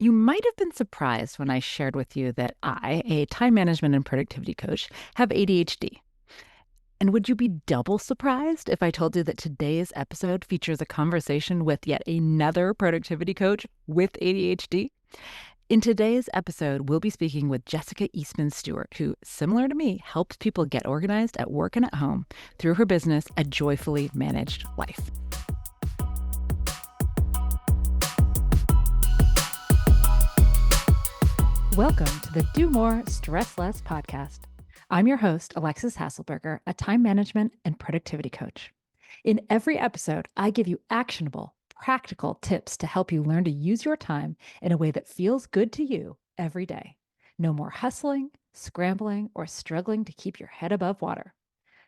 You might have been surprised when I shared with you that I, a time management and productivity coach, have ADHD. And would you be double surprised if I told you that today's episode features a conversation with yet another productivity coach with ADHD? In today's episode, we'll be speaking with Jessica Eastman-Stewart, who, similar to me, helps people get organized at work and at home through her business, A Joyfully Managed Life. Welcome to the Do More, Stress Less podcast. I'm your host, Alexis Hasselberger, a time management and productivity coach. In every episode, I give you actionable, practical tips to help you learn to use your time in a way that feels good to you every day. No more hustling, scrambling, or struggling to keep your head above water.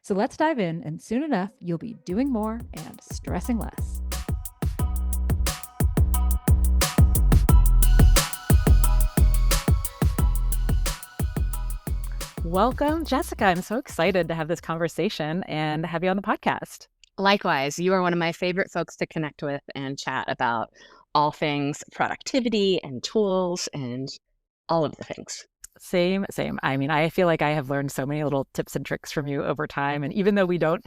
So let's dive in, and soon enough, you'll be doing more and stressing less. Welcome, Jessica. I'm so excited to have this conversation and have you on the podcast. Likewise, you are one of my favorite folks to connect with and chat about all things productivity and tools and all of the things. Same. I mean, I feel like I have learned so many little tips and tricks from you over time. And even though we don't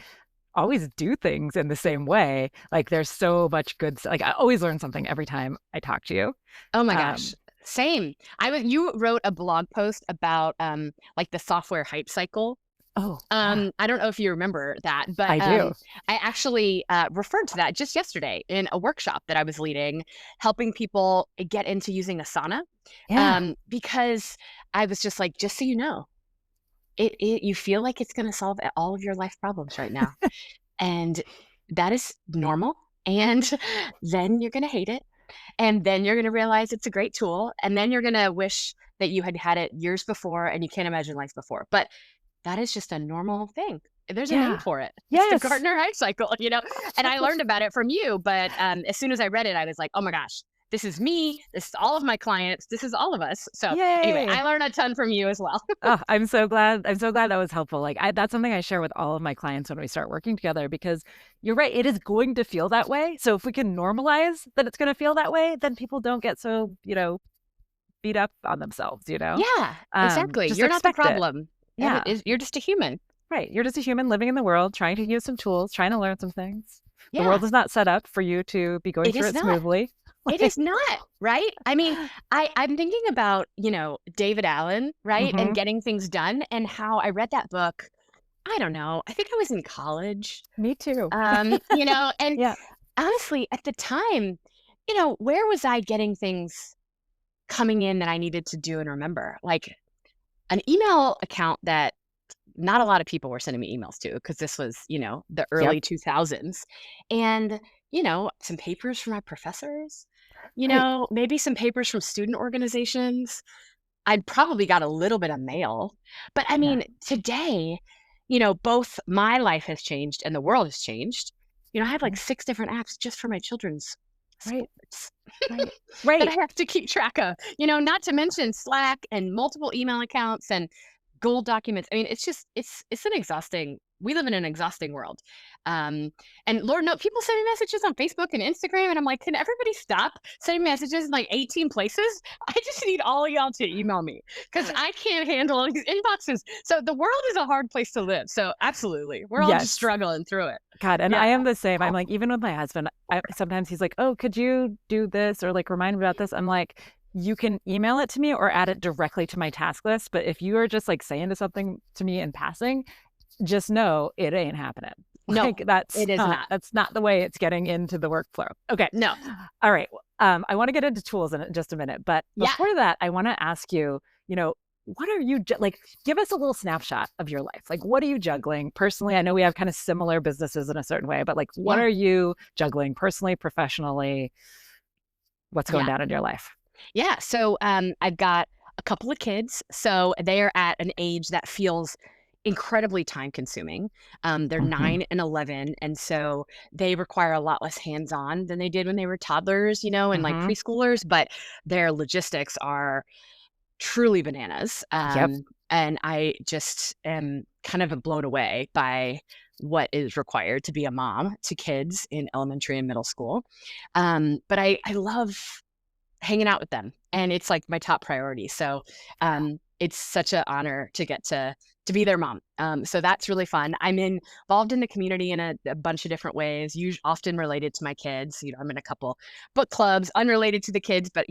always do things in the same way, like there's so much good, like I always learn something every time I talk to you. Oh my gosh. Same. You wrote a blog post about like the software hype cycle. Oh, I don't know if you remember that, but I do. I actually referred to that just yesterday in a workshop that I was leading, helping people get into using Asana. Because I was just like, just so you know, you feel like it's going to solve all of your life problems right now. And that is normal. And then you're going to hate it. And then you're going to realize it's a great tool. And then you're going to wish that you had had it years before and you can't imagine life before. But that is just a normal thing. There's a name for it. It's the Gartner hype cycle, you know? And I learned about it from you. But as soon as I read it, I was like, oh my gosh, this is me. This is all of my clients. This is all of us. So anyway, I learned a ton from you as well. Oh, I'm so glad that was helpful. Like that's something I share with all of my clients when we start working together, because you're right. It is going to feel that way. So if we can normalize that it's going to feel that way, then people don't get so, beat up on themselves, Yeah, exactly. You're not the problem. Yeah. You're just a human. Right. You're just a human living in the world, trying to use some tools, trying to learn some things. Yeah. The world is not set up for you to be going through it smoothly. It is not, right? I mean, I'm thinking about, David Allen, right? Mm-hmm. And getting things done, and how I read that book. I don't know. I think I was in college. Me too. And yeah. Honestly, at the time, where was I getting things coming in that I needed to do and remember? Like an email account that not a lot of people were sending me emails to, because this was, the early 2000s. And, some papers from my professors, maybe some papers from student organizations. I'd probably got a little bit of mail. But I mean, today, both my life has changed and the world has changed. I have like 6 different apps just for my children's sports. Right. That I have to keep track of, not to mention Slack and multiple email accounts and Google documents. I mean, we live in an exhausting world. And Lord, no, people send me messages on Facebook and Instagram, and I'm like, can everybody stop sending messages in like 18 places? I just need all of y'all to email me, because I can't handle all these inboxes. So the world is a hard place to live. So absolutely, we're all just struggling through it. God, and I am the same. I'm like, even with my husband, sometimes he's like, oh, could you do this or like remind me about this? I'm like, you can email it to me or add it directly to my task list. But if you are just like saying something to me in passing, just know it ain't happening. No, it is not. That's not the way it's getting into the workflow. Okay. No. All right. I want to get into tools in just a minute, but before that, I want to ask you, what are you like? Give us a little snapshot of your life. Like, what are you juggling personally? I know we have kind of similar businesses in a certain way, but like, what are you juggling personally, professionally? What's going down in your life? Yeah. So I've got a couple of kids. So they are at an age that feels incredibly time consuming. They're 9 and 11. And so they require a lot less hands-on than they did when they were toddlers, and like preschoolers, but their logistics are truly bananas. And I just am kind of blown away by what is required to be a mom to kids in elementary and middle school. But I love hanging out with them, and it's like my top priority. So it's such an honor to get to be their mom. So that's really fun. I'm involved in the community in a bunch of different ways, often related to my kids. I'm in a couple book clubs unrelated to the kids, but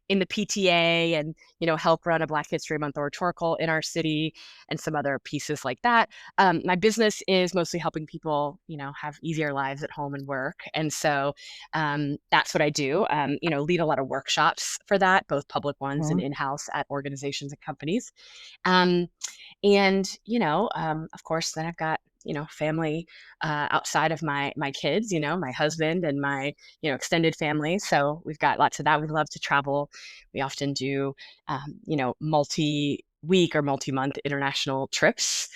in the PTA, and help run a Black History Month oratorical in our city and some other pieces like that. My business is mostly helping people have easier lives at home and work, and so that's what I do. Lead a lot of workshops for that, both public ones and Mhm. in-house at organizations and companies. Um, and of course, then I've got family outside of my kids. My husband and my extended family. So we've got lots of that. We love to travel. We often do multi-week or multi-month international trips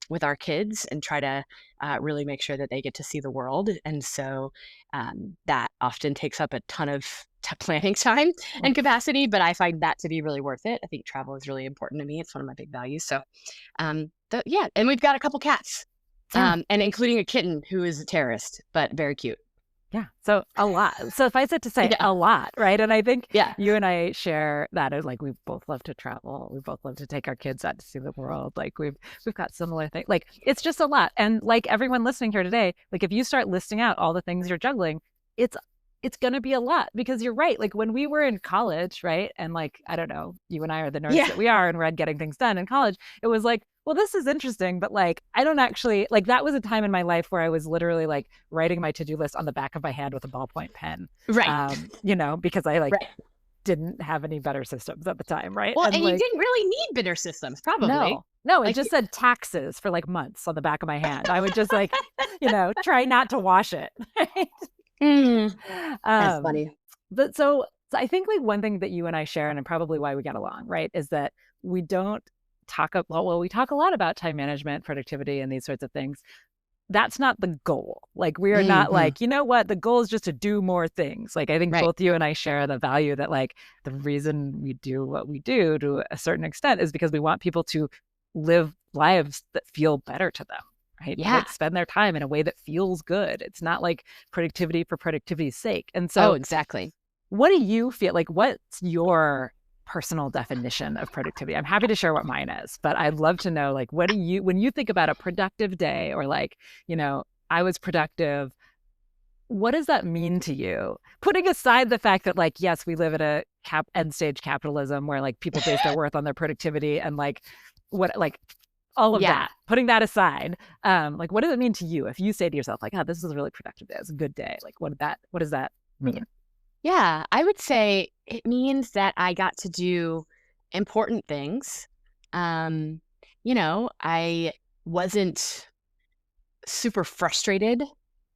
with our kids, and try to really make sure that they get to see the world. And so that often takes up a ton of planning time and capacity, but I find that to be really worth it. I think travel is really important to me. It's one of my big values. So, yeah, and we've got a couple cats, Yeah. and including a kitten who is a terrorist, but very cute. Yeah. So a lot. So if I said to say Yeah, a lot, right? And I think yeah, you and I share that as like we both love to travel. We both love to take our kids out to see the world. Like we've got similar things. Like it's just a lot. And like everyone listening here today, like if you start listing out all the things you're juggling, it's it's going to be a lot, because you're right. Like when we were in college, right? And like, I don't know, you and I are the nerds yeah, that we are, and we're getting things done in college. It was like, well, this is interesting, but like, I don't actually like that was a time in my life where I was literally like writing my to-do list on the back of my hand with a ballpoint pen, right, because I like right. didn't have any better systems at the time, right? Well, And and you like, didn't really need bitter systems, probably. no, it Like, just said taxes for like months on the back of my hand. I would just like, try not to wash it. Right? mm, that's Um, funny. but so I think like one thing that you and I share, and probably why we get along, right, is that we don't talk a well, we talk a lot about time management, productivity, and these sorts of things. That's not the goal. Like we are not Hmm. like, you know what, the goal is just to do more things. Like I think Right. both you and I share the value that like the reason we do what we do to a certain extent is because we want people to live lives that feel better to them, right? Yeah. Like spend their time in a way that feels good. It's not like productivity for productivity's sake. And Oh, so exactly. what do you feel like? What's your personal definition of productivity? I'm happy to share what mine is, but I'd love to know, like, what do you, when you think about a productive day or like, I was productive, what does that mean to you? Putting aside the fact that, like, yes, we live at a end stage capitalism where like people base their worth on their productivity and like like all of Yeah. that, putting that aside, like, what does it mean to you if you say to yourself, like, oh, this is a really productive day, it's a good day? Like, what does that mean? Yeah, I would say it means that I got to do important things. I wasn't super frustrated.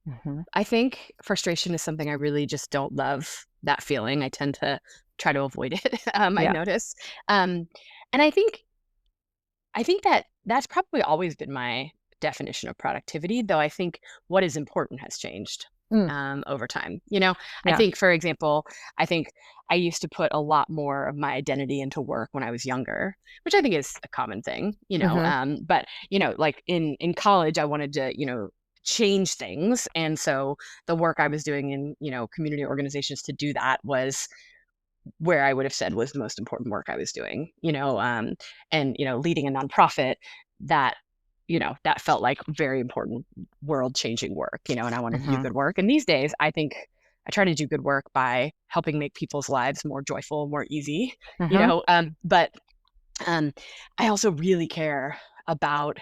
Mm-hmm. I think frustration is something I really just don't love, that feeling. I tend to try to avoid it. I Yeah. notice. Um, and I think that that's probably always been my definition of productivity, though I think what is important has changed Mm, over time. I yeah. think, for example, I think I used to put a lot more of my identity into work when I was younger, which I think is a common thing. Mm-hmm. But like in college, I wanted to change things, and so the work I was doing in community organizations to do that was where I would have said was the most important work I was doing, and, leading a nonprofit that, that felt like very important world changing work, and I wanted to do Mm-hmm. good work. And these days, I think I try to do good work by helping make people's lives more joyful, more easy, Mm-hmm. but um, I also really care about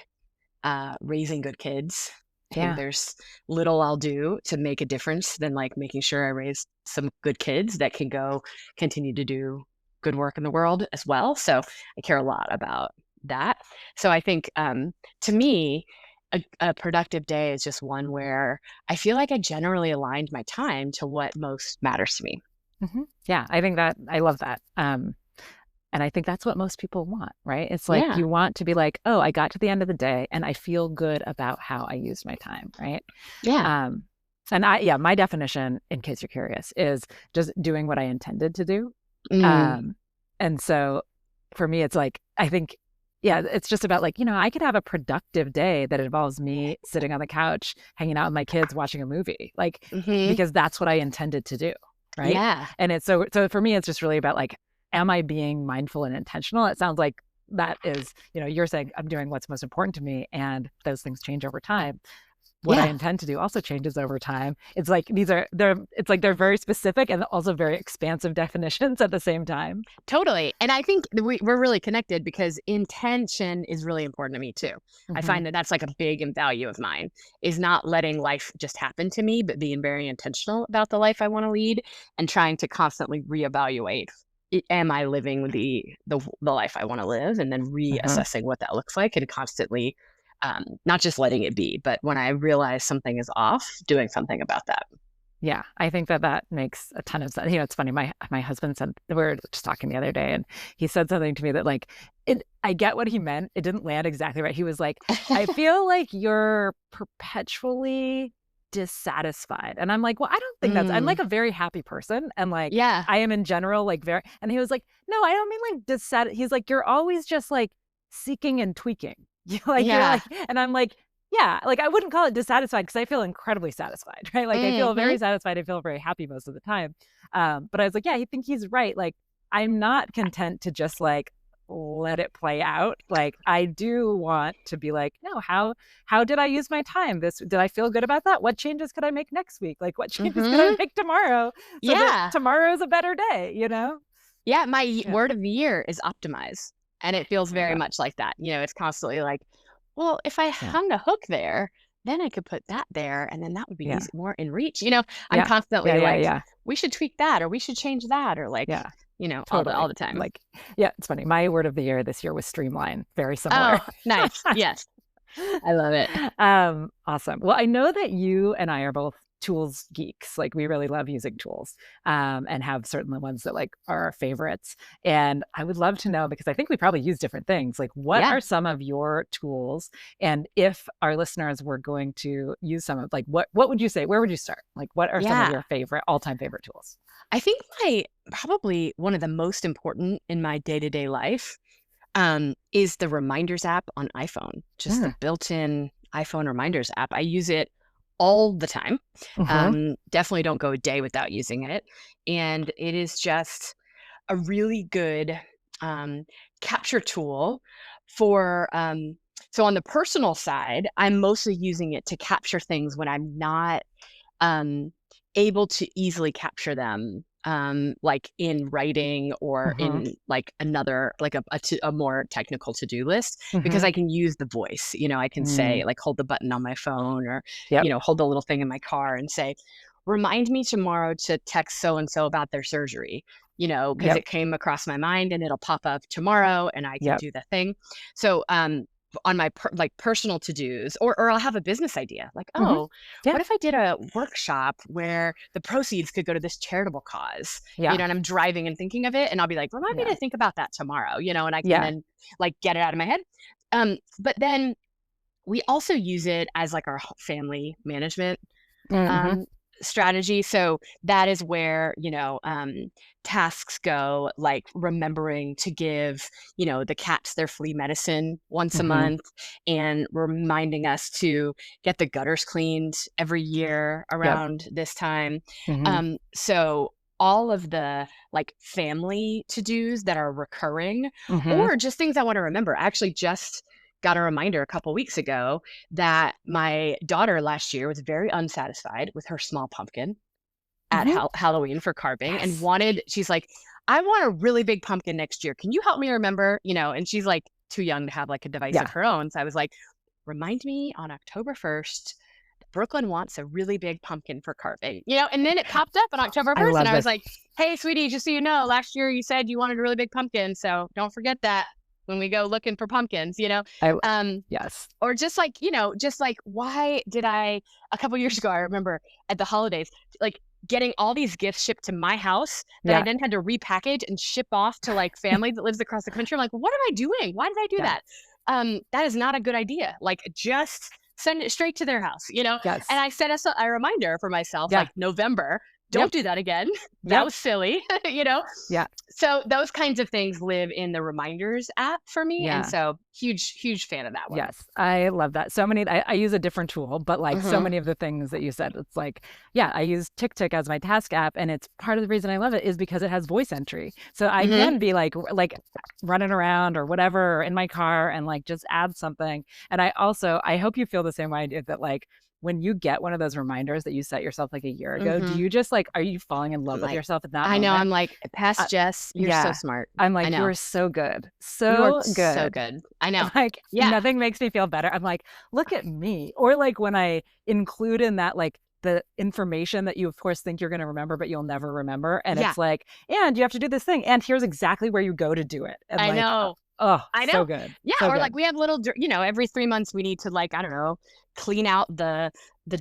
raising good kids. I think Yeah. there's little I'll do to make a difference than like making sure I raise some good kids that can go continue to do good work in the world as well. So I care a lot about that. So I think to me, a productive day is just one where I feel like I generally aligned my time to what most matters to me. Mm-hmm. Yeah. I think that I love that. And I think that's what most people want, right? It's like Yeah. you want to be like, oh, I got to the end of the day and I feel good about how I used my time, right? Yeah. Um, my definition, in case you're curious, is just doing what I intended to do. Mm, Um, and so for me, it's like, I think, yeah, it's just about like, I could have a productive day that involves me sitting on the couch, hanging out with my kids, watching a movie, like, hmm. because that's what I intended to do. right? Yeah. And it's so for me, it's just really about like, am I being mindful and intentional? It sounds like that is, you're saying I'm doing what's most important to me, and those things change over time. What I Yeah. intend to do also changes over time. It's like they're very specific and also very expansive definitions at the same time. Totally. And I think we're really connected because intention is really important to me too. I Mm-hmm. find that that's like a big and value of mine is not letting life just happen to me, but being very intentional about the life I want to lead and trying to constantly reevaluate. Am I living the life I want to live, and then Mm-hmm. reassessing what that looks like, and constantly not just letting it be, but when I realize something is off, doing something about that. Yeah, I think that makes a ton of sense. It's funny. My husband said, we were just talking the other day, and he said something to me that like I get what he meant. It didn't land exactly right. He was like, I feel like you're perpetually dissatisfied. And I'm like, well, I don't think I'm Mm, like a very happy person. And like yeah. I am in general, like very, and he was like, no, I don't mean like he's like, you're always just like seeking and tweaking. You're Yeah. like, and I'm like, yeah, like I wouldn't call it dissatisfied because I feel incredibly satisfied, right? Like I feel Hmm. very satisfied. I feel very happy most of the time. But I was like, yeah, I think he's right. Like I'm not content to just like let it play out. Like I do want to be like, no, how did I use my time? Did I feel good about that? What changes could I make next week? Like what changes could I Hmm. make tomorrow so that Yeah. tomorrow's a better day, Yeah, my Yeah. word of the year is optimize, and it feels Oh my very God. much like that. It's constantly like, well, if I Yeah. hung a hook there, then I could put that there, and then that would be Yeah. easy, more in reach. I'm Yeah. Yeah. constantly Yeah. like, Yeah. we should tweak that, or we should change that, or like, Yeah. all Totally. the time. Like, yeah, it's funny. My word of the year this year was streamline. Very similar. Oh, nice. Yes, I love it. Awesome. Well, I know that you and I are both tools geeks. Like we really love using tools, and have certain ones that like are our favorites. And I would love to know, because I think we probably use different things. Like, what Yeah, are some of your tools? And if our listeners were going to use some of, like, what would you say? Where would you start? Like, what are some of yeah. your favorite, all-time favorite tools? I think my probably one of the most important in my day to day life is the reminders app on iPhone, just the Mm. built-in iPhone reminders app. I use it all the time. Hmm. Definitely don't go a day without using it. And it is just a really good um, capture tool for. So on the personal side, I'm mostly using it to capture things when I'm not um, able to easily capture them, like in writing or Hmm. in like another, like a more technical to-do list, because Hmm. I can use the voice. I can say, Mm. like, hold the button on my phone, or, Yep. hold the little thing in my car and say, remind me tomorrow to text so and so about their surgery, because Yep. it came across my mind, and it'll pop up tomorrow and I can Yep. do the thing. So, on my like personal to-dos, or I'll have a business idea like, Hmm. oh, Yeah. what if I did a workshop where the proceeds could go to this charitable cause, Yeah. and I'm driving and thinking of it, and I'll be like, remind me Yeah. to think about that tomorrow, and I can Yeah. then like get it out of my head. But then we also use it as like our family management Hmm. um, strategy. So that is where, tasks go, like remembering to give, the cats their flea medicine once a Hmm. month, and reminding us to get the gutters cleaned every year Yep. around this time. Hmm. So all of the like family to dos that are recurring, Hmm. or just things I want to remember. I actually just got a reminder a couple weeks ago that my daughter last year was very unsatisfied with her small pumpkin at Hmm. Halloween for carving, and Yes. she's like, I want a really big pumpkin next year. Can you help me remember? And she's like too young to have like a device of Yeah. her own. So I was like, remind me on October 1st, Brooklyn wants a really big pumpkin for carving, and then it popped up on October I 1st, and love I was this. like, hey, sweetie, just so you know, last year you said you wanted a really big pumpkin. So don't forget that when we go looking for pumpkins. I Um, Yes. or just like why did I a couple years ago, I remember at the holidays, like getting all these gifts shipped to my house that I Yeah. then had to repackage and ship off to like family that lives across the country. I'm like, what am I doing? Why did I do Yeah. that? That is not a good idea. Like, just send it straight to their house. And Yes. I set us a reminder for myself, Yeah. like November. don't do that again. That Yep. was silly, you know? Yeah. So those kinds of things live in the reminders app for me. And Yeah. so huge fan of that one. Yes, I love that. So many, I use a different tool, but like so Hmm. many of the things that you said, it's like, yeah, I use TickTick as my task app, and it's part of the reason I love it is because it has voice entry. So I Hmm. can be like running around or whatever or in my car and like just add something. And I hope you feel the same way that like when you get one of those reminders that you set yourself like a year ago, do Hmm. you just like, are you falling in I'm love with like, yourself at that I know. moment? I'm like, past Jess, you're so Yeah. smart. I'm I like, know. you're so good. You are So so good. good. I know. Like Yeah. nothing makes me feel better. I'm like, look at me. Or like when I include in that like the information that you of course think you're going to remember but you'll never remember, and Yeah. it's like, and you have to do this thing and here's exactly where you go to do it, and I like know. oh, I so know. good. Yeah, So or like good. we have little, every 3 months we need to like, I don't know, clean out the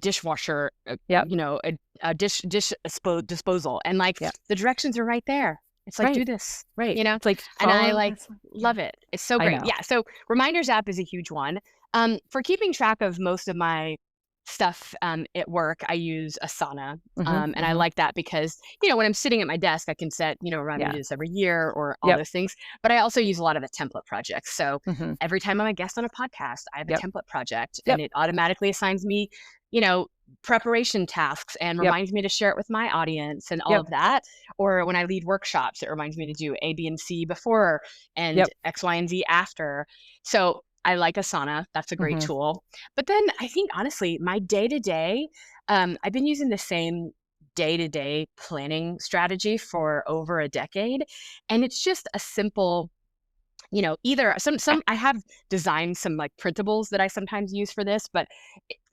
dishwasher, Yep. a disposal, and like Yep. the directions are right there. It's like do Right. this, Right. It's like and I follow like this one. Yeah. love it. It's so I great. know. Yeah. So reminders app is a huge one. For keeping track of most of my stuff at work, I use Asana. Mhm. And I Mhm. like that because, when I'm sitting at my desk, I can set, I'm going to Yeah. do this every year or all Yep. those things. But I also use a lot of the template projects. So Mhm. every time I'm a guest on a podcast, I have a Yep. template project and Yep. it automatically assigns me, you know, preparation tasks and Yep. reminds me to share it with my audience and all Yep. of that. Or when I lead workshops, it reminds me to do A, B, and C before and Yep. X, Y, and Z after. So I like Asana. That's a great Mhm. tool. But then I think honestly, my day to day, I've been using the same day to day planning strategy for over a decade. And it's just a simple, either some I have designed some like printables that I sometimes use for this, but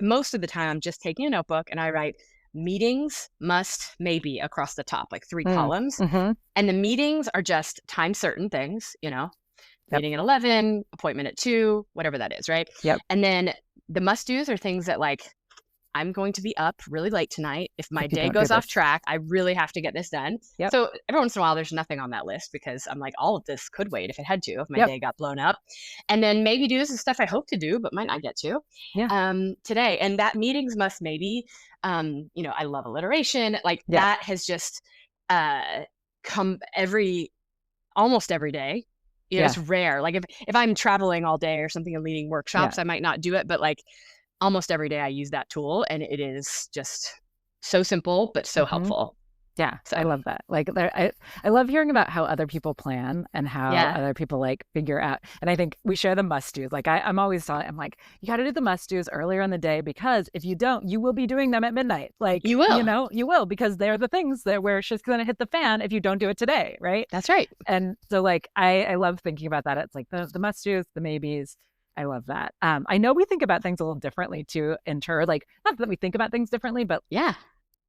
most of the time I'm just taking a notebook and I write meetings, must, maybe across the top, like three Mm. columns. Mhm. And the meetings are just time certain things, Yep. meeting at 11, appointment at 2, whatever that is, right? Yep. And then the must do's are things that like I'm going to be up really late tonight. If my If you day don't do goes off this. track, I really have to get this done. Yep. So every once in a while, there's nothing on that list because I'm like, all of this could wait if it had to, if my Yep. day got blown up. And then maybe do some stuff I hope to do, but might not get to Yeah. today. And that meetings must maybe, I love alliteration. Like Yeah. that has just uh, come almost every day. Yeah. It's rare. Like if I'm traveling all day or something and leading Yeah. workshops, I might not do it, but like almost every day I use that tool and it is just so simple but so Mhm. helpful. Yeah, So, I love that. Like I love hearing about how other people plan and how yeah. other people like figure out. And I think we share the must do's. Like I'm always telling, I'm like, you got to do the must do's earlier in the day because if you don't, you will be doing them at midnight. Like, You will. you will because they're the things that where shit's gonna hit the fan if you don't do it today, right? That's right. And so like I love thinking about that. It's like the must do's, the maybes. I love that. I know we think about things a little differently too, like not that we think about things differently, but Yeah.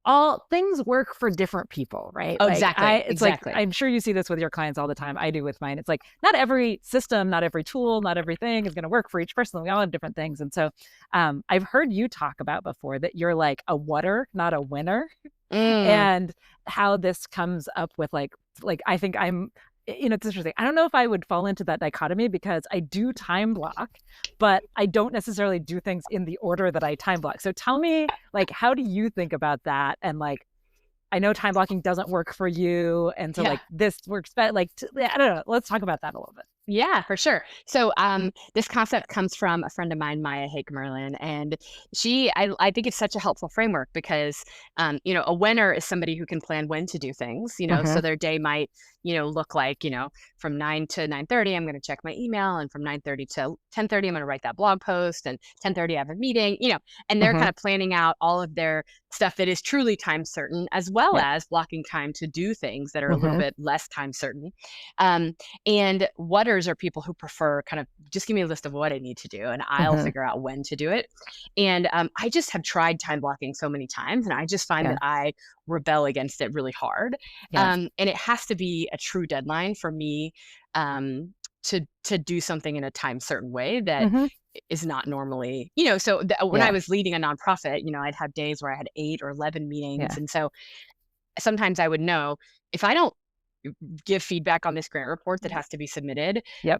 all things work for different people, right? Oh, Like exactly. it's like Exactly. I'm sure you see this with your clients all the time. I do with mine. It's like not every system, not every tool, not everything is going to work for each person. We all have different things. And so I've heard you talk about before that you're like a whatter, not a winner, Mm, and how this comes up with like I think I'm it's interesting. I don't know if I would fall into that dichotomy because I do time block, but I don't necessarily do things in the order that I time block. So tell me, like, how do you think about that? And like, I know time blocking doesn't work for you, and so yeah. like this works better. Like, I don't know. Let's talk about that a little bit. Yeah, for sure. So this concept comes from a friend of mine, Maya Hake Merlin, and I think it's such a helpful framework because a winner is somebody who can plan when to do things, so Mm-hmm. their day might, look like, from 9 to 9:30, I'm going to check my email, and from 9:30 to 10:30, I'm going to write that blog post, and 10:30 I have a meeting, and they're Mm-hmm. kind of planning out all of their stuff that is truly time certain, as well Yeah. as blocking time to do things that are a little Mm-hmm. bit less time certain. And whatters are people who prefer kind of just give me a list of what I need to do and I'll Mm-hmm. figure out when to do it. And I just have tried time blocking so many times and I just find Yeah. that I rebel against it really hard. Yeah. And it has to be a true deadline for me to do something in a time certain way that Mm-hmm. is not normally, when I Yeah. was leading a nonprofit, I'd have days where I had 8 or 11 meetings. Yeah. And so sometimes I would know if I don't give feedback on this grant report that has to be submitted Yep.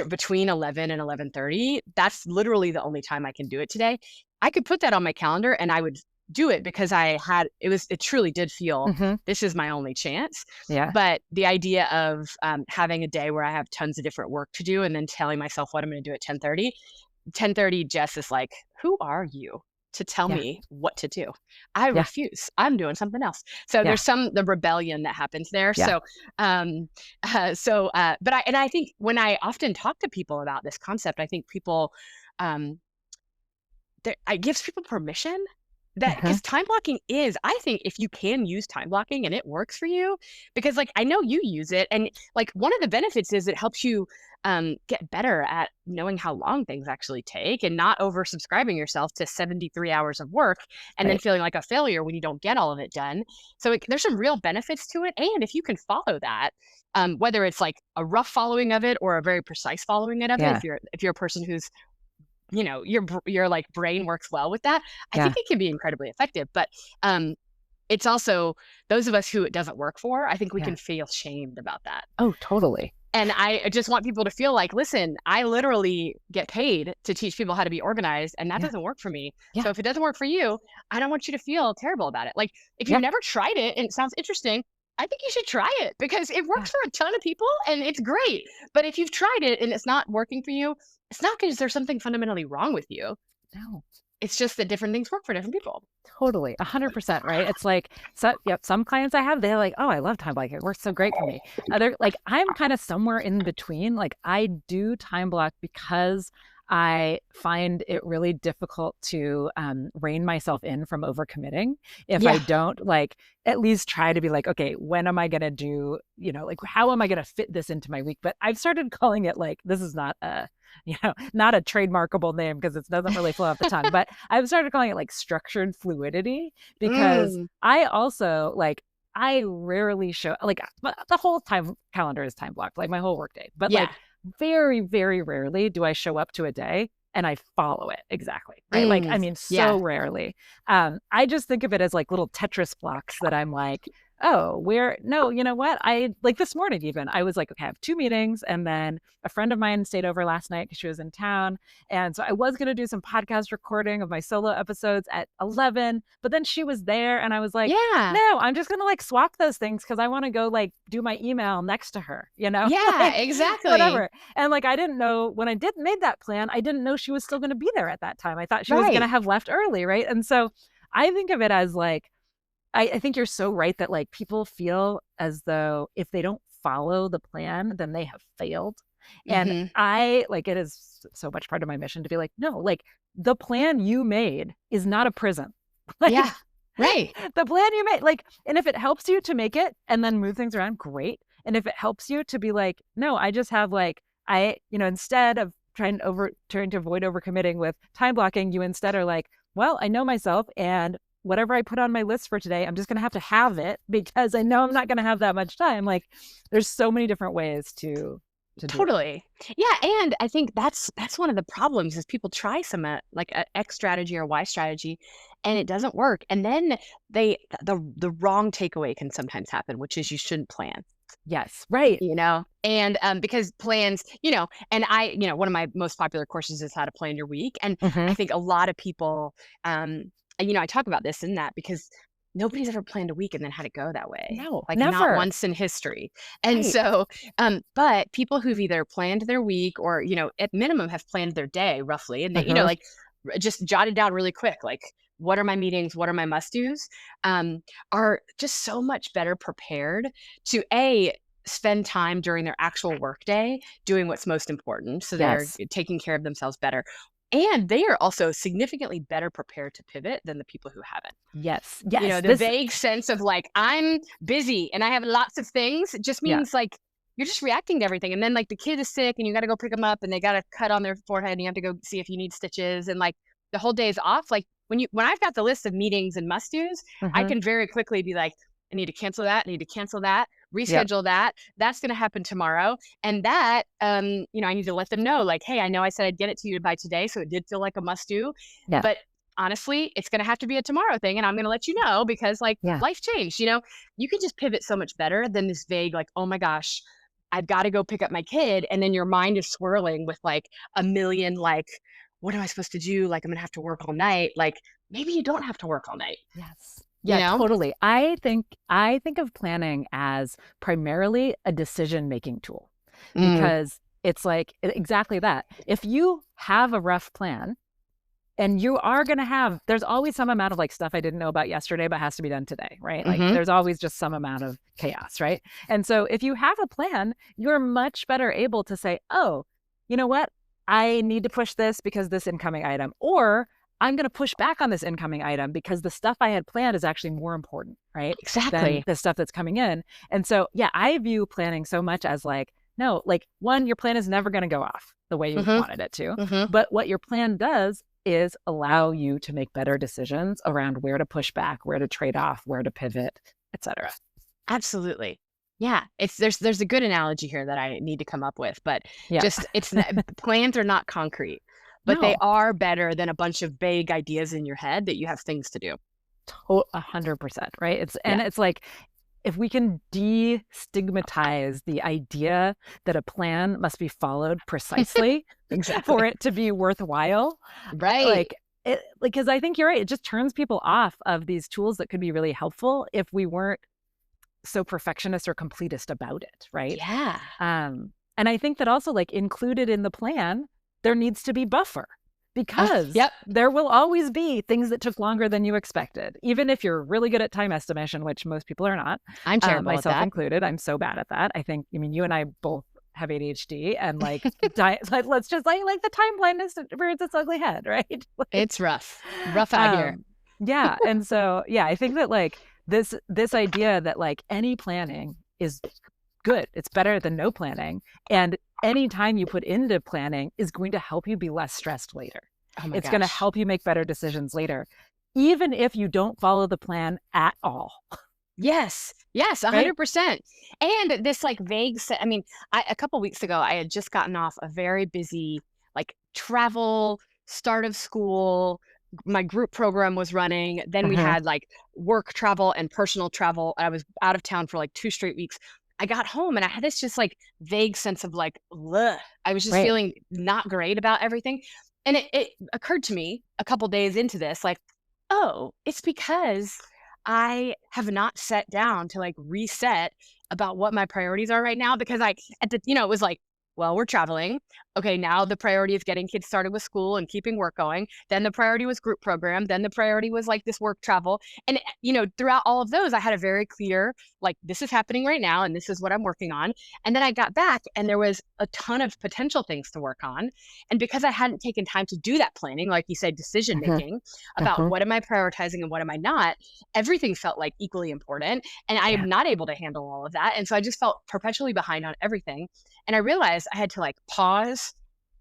between 11 and 11:30, that's literally the only time I can do it today. I could put that on my calendar and I would do it because it truly did feel Hmm. this is my only chance. Yeah. But the idea of having a day where I have tons of different work to do and then telling myself what I'm going to do at 10:30, Jess is like, who are you to tell Yeah. me what to do? I Yeah. refuse. I'm doing something else. So Yeah. there's the rebellion that happens there. Yeah. Um, but I think when I often talk to people about this concept, I think people, um, it gives people permission that Uh-huh. because time blocking is, I think if you can use time blocking and it works for you, because like I know you use it, and like one of the benefits is it helps you get better at knowing how long things actually take and not oversubscribing yourself to 73 hours of work and then Right. feeling like a failure when you don't get all of it done. So there's some real benefits to it. And if you can follow that, whether it's like a rough following of it or a very precise following of it, Yeah. if you're a person who's your like brain works well with that, I think Yeah. it can be incredibly effective. But it's also those of us who it doesn't work for, I think we Yeah. can feel shamed about that. Oh, totally. And I just want people to feel like, listen, I literally get paid to teach people how to be organized, and that Yeah. doesn't work for me. Yeah. So if it doesn't work for you, I don't want you to feel terrible about it. Like if you've Yeah. never tried it and it sounds interesting, I think you should try it because it Yeah. works for a ton of people and it's great. But if you've tried it and it's not working for you, it's not because there's something fundamentally wrong with you. No. It's just that different things work for different people. Totally. 100%. Right. It's like, so, yep. Some clients I have, they're like, oh, I love time blocking. It works so great for me. Other, like, I'm kind of somewhere in between. Like, I do time block because I find it really difficult to rein myself in from overcommitting. If I Yeah. don't, like, at least try to be like, okay, when am I going to do, like, how am I going to fit this into my week? But I've started calling it like, this is not not a trademarkable name because it doesn't really flow off the tongue, but I've started calling it like structured fluidity because Mm. I also like, I rarely show like the whole time calendar is time blocked, like my whole workday. But Yeah. like very, very rarely do I show up to a day and I follow it exactly. Right. Like, I Mm. mean, Yeah. so rarely. I just think of it as like little Tetris blocks that I'm like, oh, no, you know what? I like this morning, even I was like, okay, I have two meetings. And then a friend of mine stayed over last night because she was in town. And so I was going to do some podcast recording of my solo episodes at 11, but then she was there and I was like, Yeah. no, I'm just going to like swap those things because I want to go like do my email next to her, Yeah, like exactly. whatever. And like, I didn't know when I did made that plan, I didn't know she was still going to be there at that time. I thought she was going to Right. have left early. Right. And so I think of it as like, I think you're so right that like people feel as though if they don't follow the plan, then they have failed. And Mhm. I like it is so much part of my mission to be like, no, like the plan you made is not a prison. Yeah. Like Right. the plan you made, like, and if it helps you to make it and then move things around, great. And if it helps you to be like, no, I just have like, instead of trying to avoid overcommitting with time blocking, you instead are like, well, I know myself and whatever I put on my list for today, I'm just going to have it because I know I'm not going to have that much time. Like there's so many different ways to do it. Totally. Yeah, and I think that's one of the problems is people try some like a X strategy or Y strategy and it doesn't work. And then the wrong takeaway can sometimes happen, which is you shouldn't plan. Yes. Right. And because plans, and one of my most popular courses is how to plan your week. And Hmm. I think a lot of people, I talk about this and that because nobody's ever planned a week and then had it go that way. No, Like not never. once in history. And Right. so, but people who've either planned their week or, at minimum have planned their day roughly. And they, Uh-huh. like just jotted down really quick, like, what are my meetings? What are my must do's? Are just so much better prepared to spend time during their actual workday doing what's most important. So they're Yes. taking care of themselves better. And they are also significantly better prepared to pivot than the people who haven't. Yes. Yes. The This, vague sense of like, I'm busy and I have lots of things just yeah. means like you're just reacting to everything. And then like the kid is sick and you got to go pick them up and they got a cut on their forehead and you have to go see if you need stitches. And like the whole day is off. Like when I've got the list of meetings and must do's, I Uh-huh. can very quickly be like, I need to cancel that. I need to cancel that, Yep. reschedule that. That's going to happen tomorrow. And that, I need to let them know like, hey, I know I said I'd get it to you by today. So it did feel like a must do, Yeah. but honestly, it's going to have to be a tomorrow thing. And I'm going to let you know because like Yeah. life changed, you can just pivot so much better than this vague, like, oh my gosh, I've got to go pick up my kid. And then your mind is swirling with like a million, like, what am I supposed to do? Like, I'm going to have to work all night. Like, maybe you don't have to work all night, Yes. you Yeah, know? totally. I think of planning as primarily a decision-making tool Mm, because it's like exactly that. If you have a rough plan and you are going to have, there's always some amount of like stuff I didn't know about yesterday, but has to be done today, right? Like mm-hmm. there's always just some amount of chaos, right? And so if you have a plan, you're much better able to say, oh, you know what? I need to push this because this incoming item, or I'm going to push back on this incoming item because the stuff I had planned is actually more important, right? Than Exactly. the stuff that's coming in. And so, yeah, I view planning so much as like, no, like one, your plan is never going to go off the way you Mm-hmm. wanted it to. Mm-hmm. But what your plan does is allow you to make better decisions around where to push back, where to trade off, where to pivot, etc. Absolutely. Yeah, there's a good analogy here that I need to come up with, but Yeah. just plans are not concrete, but they No, are better than a bunch of vague ideas in your head that you have things to do. 100%, right? Yeah, It's like if we can destigmatize the idea that a plan must be followed precisely for exactly. it to be worthwhile, Right. like it, like because I think you're right. It just turns people off of these tools that could be really helpful if we weren't so perfectionist or completist about it, right? Yeah. And I think that also like included in the plan, there needs to be buffer because Yep. there will always be things that took longer than you expected. Even if you're really good at time estimation, which most people are not, I'm terrible at myself that. included. I'm so bad at that. I mean, you and I both have ADHD and like, like let's just like the time blindness rears its ugly head, right? Like, It's rough. Rough out here. um, yeah. And so, yeah, I think that like this idea that like any planning is good. It's better than no planning. And any time you put into planning is going to help you be less stressed later. Oh my It's going to gosh. help you make better decisions later, even if you don't follow the plan at all, Yes. Yes, right? 100%. And this like I mean, a couple weeks ago I had just gotten off a very busy like travel, start of school, my group program was running, then we Uh-huh. had like work travel and personal travel. I was out of town for like 2 straight weeks. I got home and I had this just like vague sense of like, "Bleh." I was just Right. feeling not great about everything. And it occurred to me a couple days into this like, "Oh, it's because I have not sat down to like reset about what my priorities are right now because it was like, well, we're traveling. Okay, now the priority is getting kids started with school and keeping work going. Then the priority was group program. Then the priority was like this work travel. And, throughout all of those, I had a very clear, like, this is happening right now and this is what I'm working on. And then I got back and there was a ton of potential things to work on. And because I hadn't taken time to do that planning, like you said, decision Uh-huh. making about Uh-huh. what am I prioritizing and what am I not, everything felt like equally important. And I Yeah. am not able to handle all of that. And so I just felt perpetually behind on everything. And I realized I had to like pause,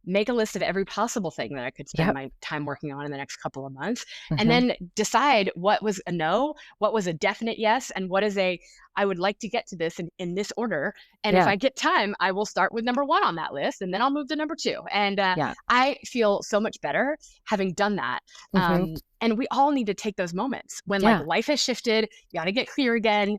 make a list of every possible thing that I could spend Yep. my time working on in the next couple of months, and Uh-huh. then decide what was a no, what was a definite yes, and what is a I would like to get to this in this order. And if Yeah. I get time, I will start with number one on that list, and then I'll move to number two. And Yeah. I feel so much better having done that. Uh-huh. And we all need to take those moments when like Yeah. life has shifted, you got to get clear again.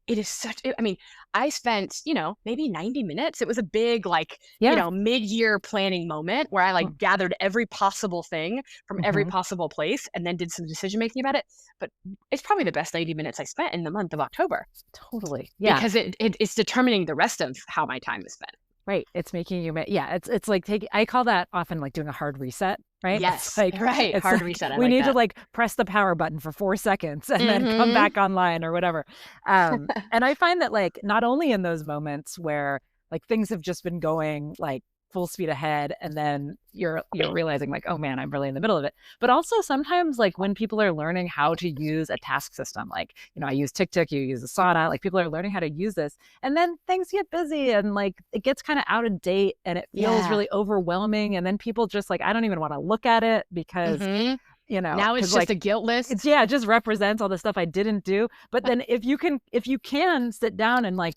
It is I mean, I spent, maybe 90 minutes. It was a big, like, Yeah. mid-year planning moment where I like gathered every possible thing from every Uh-huh. possible place and then did some decision making about it. But it's probably the best 90 minutes I spent in the month of October Totally. Yeah. because it's determining the rest of how my time is spent. Right. It's making you, yeah, it's like taking, I call that often like doing a hard reset, right? Yes, right. It's Hard like reset. I we like need to that. like press the power button for 4 seconds and then come Hmm. back online or whatever. And I find that like not only in those moments where like things have just been going like full speed ahead and then you're realizing like, oh man, I'm really in the middle of it. But also sometimes like when people are learning how to use a task system, like, I use TickTick, you use Asana, like people are learning how to use this and then things get busy and like it gets kind of out of date and it feels Yeah. really overwhelming. And then people just like, I don't even want to look at it because, Hmm. Now it's because just like a guilt it's, list. yeah, it just represents all the stuff I didn't do. But then if you can sit down and like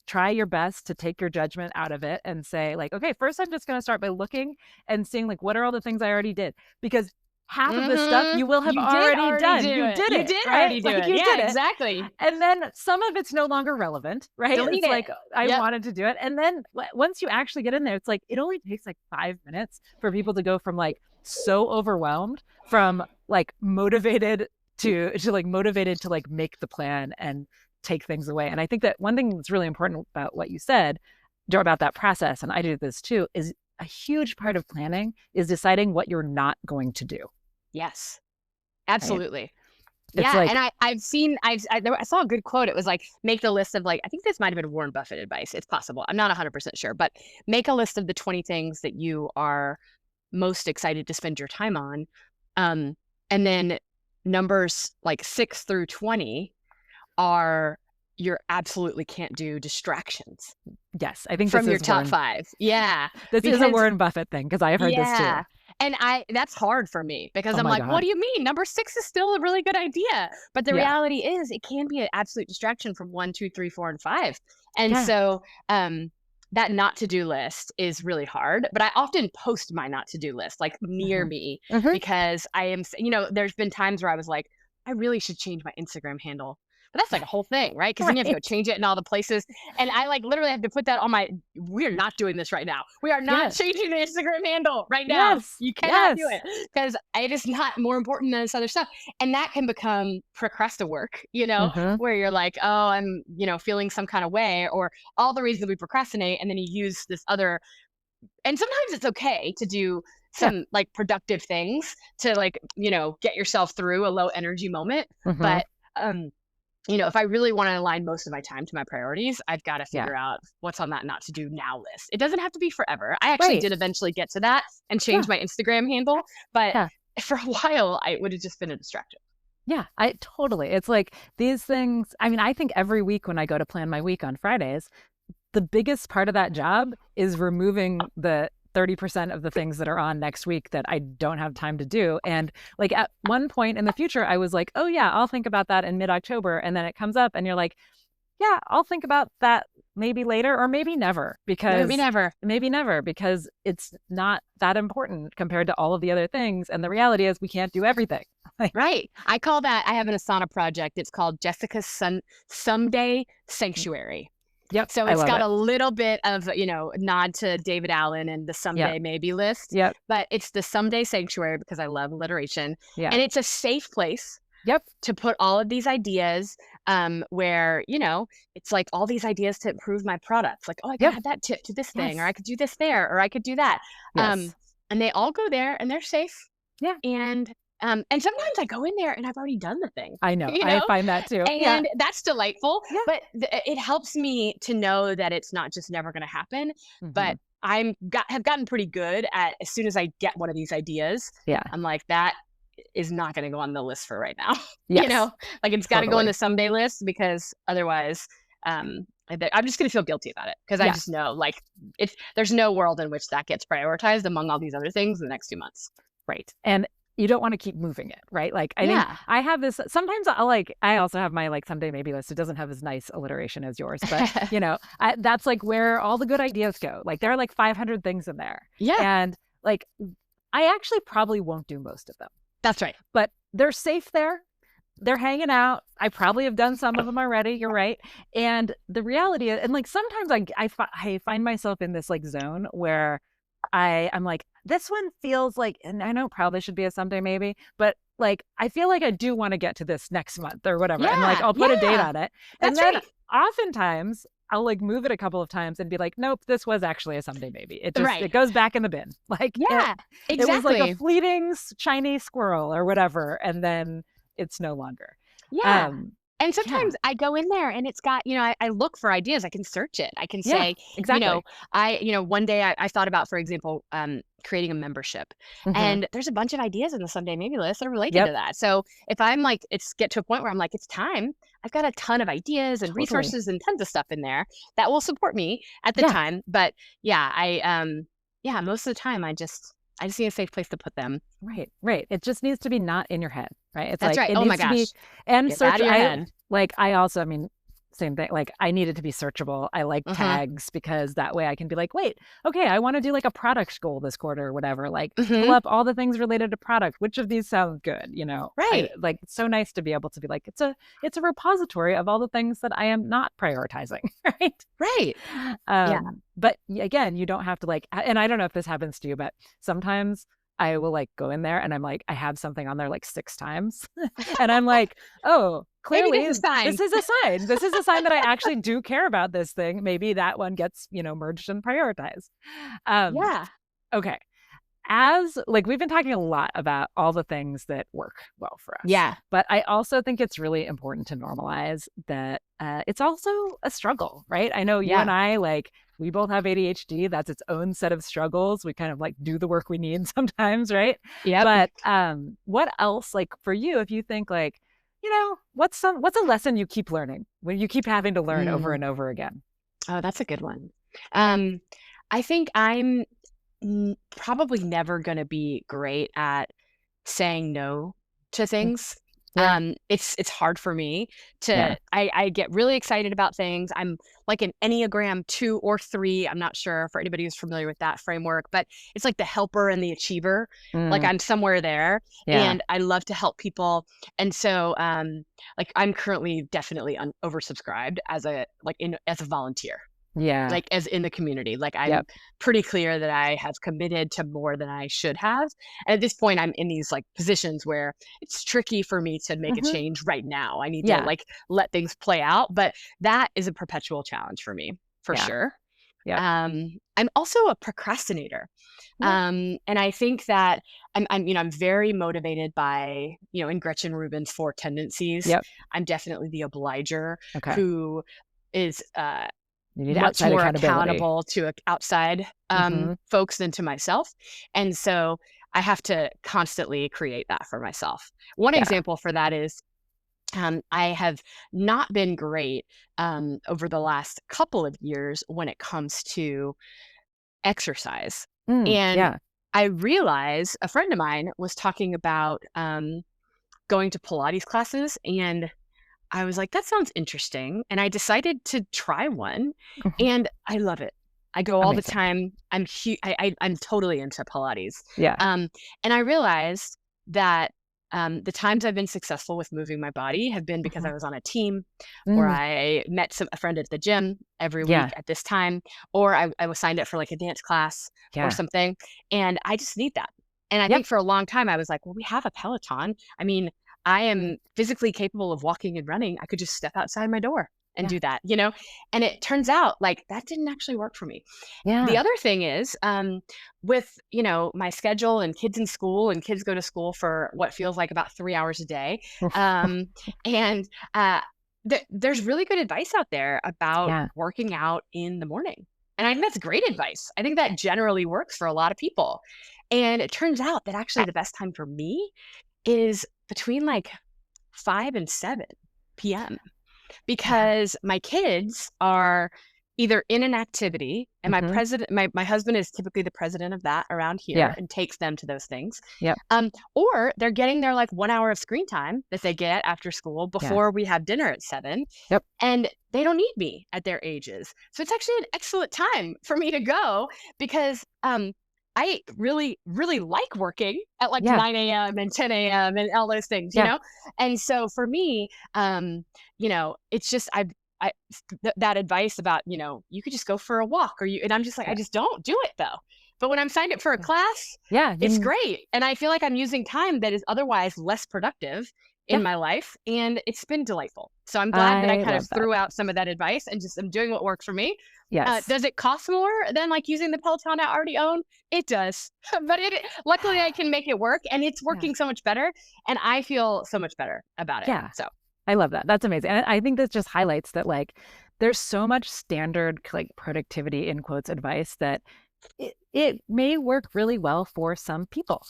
try your best to take your judgment out of it and say like, okay, first I'm just going to start by looking and seeing like what are all the things I already did, because half of this stuff Hmm. you will have You did already already done. do You it. did You it, did right? already do Like it. you Yeah, did it. exactly. And then some of it's no longer relevant, right? Delete It's it. like I Yep. wanted to do it. And then once you actually get in there, it's like it only takes like 5 minutes for people to go from like so overwhelmed from like motivated to like motivated to like make the plan and take things away. And I think that one thing that's really important about what you said about that process, and I do this too, is a huge part of planning is deciding what you're not going to do. Yes, Right? absolutely. It's Yeah, and like, I saw a good quote. It was like, make the list of like, I think this might have been Warren Buffett advice. It's possible. I'm not 100% sure, but make a list of the 20 things that you are most excited to spend your time on. Um, and then numbers like 6 through 20 are your absolutely can't do distractions yes, I think from your top 5. Yeah, this is a because Warren Buffett thing because I have heard this too. yeah. And that's hard for me because Oh I'm my like, what God. do you mean? Number 6 is still a really good idea. But the Yeah. reality is it can be an absolute distraction from 1, 2, 3, 4, and 5. And Yeah. so that not to do list is really hard. But I often post my not to do list like near Hmm. me Hmm. because there's been times where I was like, I really should change my Instagram handle. But that's like a whole thing, right? Because then you have to go Right. change it in all the places. And I like literally have to put that on we're not doing this right now. We are not Yes. changing the Instagram handle right now. Yes. You cannot do Yes. it because it is not more important than this other stuff. And that can become procrastinate work, Hmm. where you're like, oh, I'm, feeling some kind of way, or all the reasons we procrastinate. And then you use this other, and sometimes it's okay to do Yeah. some like productive things to like, get yourself through a low energy moment. Hmm. But, if I really want to align most of my time to my priorities, I've got to Yeah. figure out what's on that not to do now list. It doesn't have to be forever. I actually Right. did eventually get to that and Yeah. change my Instagram handle, but Yeah. for a while, I would have just been a distraction. Yeah, I totally. It's like these things. I mean, I think every week when I go to plan my week on Fridays, the biggest part of that job is removing the 30% of the things that are on next week that I don't have time to do. And like at one point in the future, I was like, oh, yeah, I'll think about that in mid-October. And then it comes up and you're like, yeah, I'll think about that maybe later or Maybe never. maybe never because it's not that important compared to all of the other things. And the reality is we can't do everything. Like, Right. I have an Asana project. It's called Jessica's Someday Sanctuary. yep, So I it's love got it. a little bit of, nod to David Allen and the Yep, someday maybe list, yep, but it's the someday sanctuary because I love alliteration. yeah, And it's a safe place yep, to put all of these ideas where, it's like all these ideas to improve my products. Like, oh, I could yep, add that tip to this thing, or yes, I could do this there, or I could do that. Um, yes, and they all go there and they're safe. yeah. And sometimes I go in there and I've already done the thing, I know. you I know, find that too. Yeah, and that's delightful. yeah. But it helps me to know that it's not just never going to happen. Hmm. But have gotten pretty good at as soon as I get one of these ideas, Yeah. I'm like that is not going to go on the list for right now. Yes. Like it's got to go on Totally. the someday list because otherwise, I'm just going to feel guilty about it because I Yeah. just know like there's no world in which that gets prioritized among all these other things in the next 2 months. Right. And you don't want to keep moving it, right? Like I think Yeah. I have this sometimes I also have my like someday maybe list. It doesn't have as nice alliteration as yours, but that's like where all the good ideas go. Like there are like 500 things in there. Yeah, And like I actually probably won't do most of them, that's right. but they're safe there. They're hanging out. I probably have done some of them already. You're right. And the reality is, and like sometimes I find myself in this like zone where I'm like, this one feels like, and I know it probably should be a someday maybe, but like, I feel like I do want to get to this next month or whatever. And like, Yeah, I'll put a date yeah, on it. And that's then right. oftentimes I'll like move it a couple of times and be like, nope, this was actually a someday maybe. Right. It goes back in the bin. Like Yeah, it was like a exactly. fleeting Chinese squirrel or whatever. And then it's no longer. Yeah. Um, And yeah, sometimes I go in there and it's got, I look for ideas. I can search it. I can yeah, say, exactly. one day I thought about, for example, creating a membership. Hmm. And there's a bunch of ideas in the someday maybe list that are related to Yep, that. So if I'm like, it's get to a point where I'm like, it's time, I've got a ton of ideas and totally. resources and tons of stuff in there that will support me at the Yeah, time. But yeah, yeah, most of the time I just need a safe place to put them. right, right. It just needs to be not in your head, right? It's That's like right. it Oh my needs to be gosh. and Get out search. of your head. I also, I mean, same thing. Like I need it to be searchable. I like Hmm. tags because that way I can be like, wait, okay, I want to do like a product goal this quarter or whatever. Like pull Hmm. up all the things related to product. Which of these sounds good? I Right. like it's so nice to be able to be like, it's a repository of all the things that I am not prioritizing, right? Right. Yeah. But again, you don't have to like, and I don't know if this happens to you, but sometimes I will like go in there and I'm like, I have something on there like 6 times. And I'm like, oh, Maybe clearly this is sign. this is a sign. This is a sign that I actually do care about this thing. Maybe that one gets, merged and prioritized. Um, Yeah. okay. As like we've been talking a lot about all the things that work well for us, Yeah. but I also think it's really important to normalize that it's also a struggle, right? I know you and Yeah. I, like, we both have ADHD. That's its own set of struggles. We kind of like do the work we need sometimes, right? Yep. But what else, like for you, if you think like, what's a lesson you keep learning when you keep having to learn over Mm. and over again? Oh, that's a good one. Um, I think I'm probably never going to be great at saying no to Mm. things. Yeah, It's hard for me yeah. to. I get really excited about things. I'm like an Enneagram 2 or 3. I'm not sure for anybody who's familiar with that framework, but it's like the helper and the achiever. Like Mm, I'm somewhere there, yeah, and I love to help people. And so, like I'm currently definitely oversubscribed as as a volunteer, yeah, like, as in the community. Like, I'm yep. pretty clear that I have committed to more than I should have, and at this point, I'm in these, like, positions where it's tricky for me to make a Hmm. change right now. I need to, Yeah, like, let things play out, but that is a perpetual challenge for me, for yeah, sure. yep. I'm also a procrastinator, Yeah. and I think that I'm very motivated by, in Gretchen Rubin's 4 tendencies. Yep. I'm definitely the obliger Okay. who is, You need much outside more accountability. accountable to outside Hmm. folks than to myself. And so I have to constantly create that for myself. One Yeah. example for that is I have not been great over the last couple of years when it comes to exercise. And Yeah. I realize a friend of mine was talking about going to Pilates classes, and I was like, "That sounds interesting," and I decided to try one, Mhm. and I love it. I go all the Amazing. time. I'm totally into Pilates, Yeah. um, and I realized that, the times I've been successful with moving my body have been because Mhm. I was on a team, or Mm, I met a friend at the gym every week yeah. at this time, or I was signed up for, like, a dance class or Yeah. something, and I just need that. And I Yep. think for a long time, I was like, "Well, we have a Peloton." I mean, I am physically capable of walking and running. I could just step outside my door and Yeah. do that, you know? And it turns out like that didn't actually work for me. The Yeah. other thing is, with, my schedule and kids in school, and kids go to school for what feels like about 3 hours a day. Um, and there's really good advice out there about Yeah. working out in the morning. And I think that's great advice. I think that generally works for a lot of people. And it turns out that actually the best time for me is between like 5 and 7 p.m. Yeah. because my kids are either in an activity, and Mhm. my husband is typically the president of that around here Yeah. and takes them to those things. Yep. Or they're getting their like 1 hour of screen time that they get after school Yeah. before we have dinner at 7, Yep. and they don't need me at their ages. So it's actually an excellent time for me to go because I really, really like working at like Yeah. 9 a.m. and 10 a.m. and all those things, you Yeah. know? And so for me, it's just that advice about, you could just go for a walk, and I'm just like, I Yeah. just don't do it though. But when I'm signed up for a Yeah. class, Yeah. it's great. And I feel like I'm using time that is otherwise less productive in Yeah. my life, and it's been delightful. So I'm glad that I I kind of love that. threw out some of that advice and just am doing what works for me. Yes. Does it cost more than like using the Peloton I already own? It does, but luckily I can make it work, and it's Yeah. working so much better, and I feel so much better about it. Yeah. So I love that. That's amazing. And I think this just highlights that like there's so much standard like productivity in quotes advice that it may work really well for some people.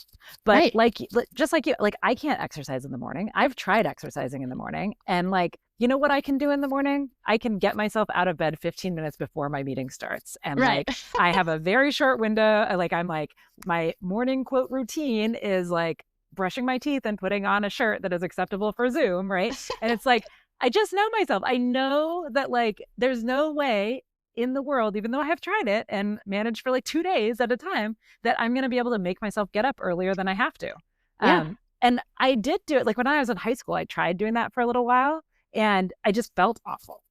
But right, just like you, like I can't exercise in the morning. I've tried exercising in the morning and like, you know what I can do in the morning? I can get myself out of bed 15 minutes before my meeting starts. And right, like I have a very short window. Like I'm like my morning quote routine is like brushing my teeth and putting on a shirt that is acceptable for Zoom, right? And it's like I just know myself. I know that like there's no way in the world, even though I have tried it and managed for like 2 days at a time, that I'm going to be able to make myself get up earlier than I have to. yeah, And I did do it. Like when I was in high school, I tried doing that for a little while and I just felt awful.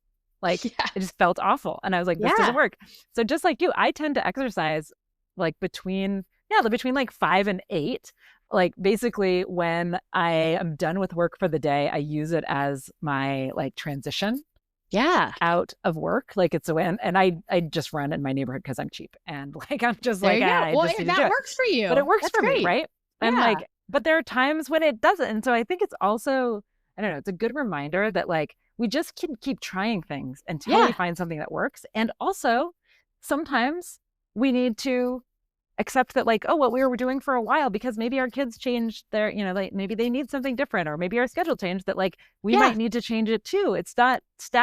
Like yeah, it just felt awful. And I was like, this doesn't yeah, work. So just like you, I tend to exercise like between Yeah, between like 5 and 8. Like basically when I am done with work for the day, I use it as my like transition Yeah. out of work. Like it's a way, and I just run in my neighborhood because I'm cheap. And like I'm just There like, you go. I Well, just need to do that it. works for But it you. works That's for me, great. right? And Yeah. like, but there are times when it doesn't. And so I think it's also, I don't know, it's a good reminder that like we just can keep trying things until we Yeah. find something that works. And also sometimes we need to accept that like, oh, what we were doing for a while, because maybe our kids changed their, like maybe they need something different, or maybe our schedule changed, that like we Yeah. might need to change it too. It's not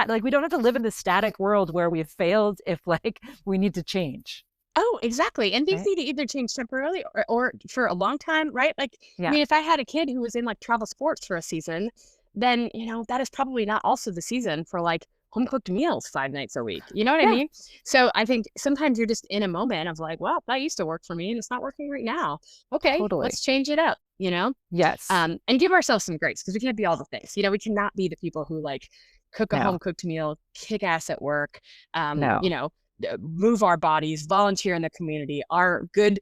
like we don't have to live in the static world where we've failed if like we need to change. Oh, exactly. And things Right. need to either change temporarily or for a long time, right? Like, I Yeah. mean, if I had a kid who was in like travel sports for a season, then, that is probably not also the season for like home cooked meals 5 nights a week. You know what I Yeah. mean? So I think sometimes you're just in a moment of like, well, that used to work for me and it's not working right now. Okay, Totally. let's change it up, Yes. and give ourselves some grace because we can't be all the things. We cannot be the people who like cook a No. home cooked meal, kick ass at work, No. move our bodies, volunteer in the community, are good,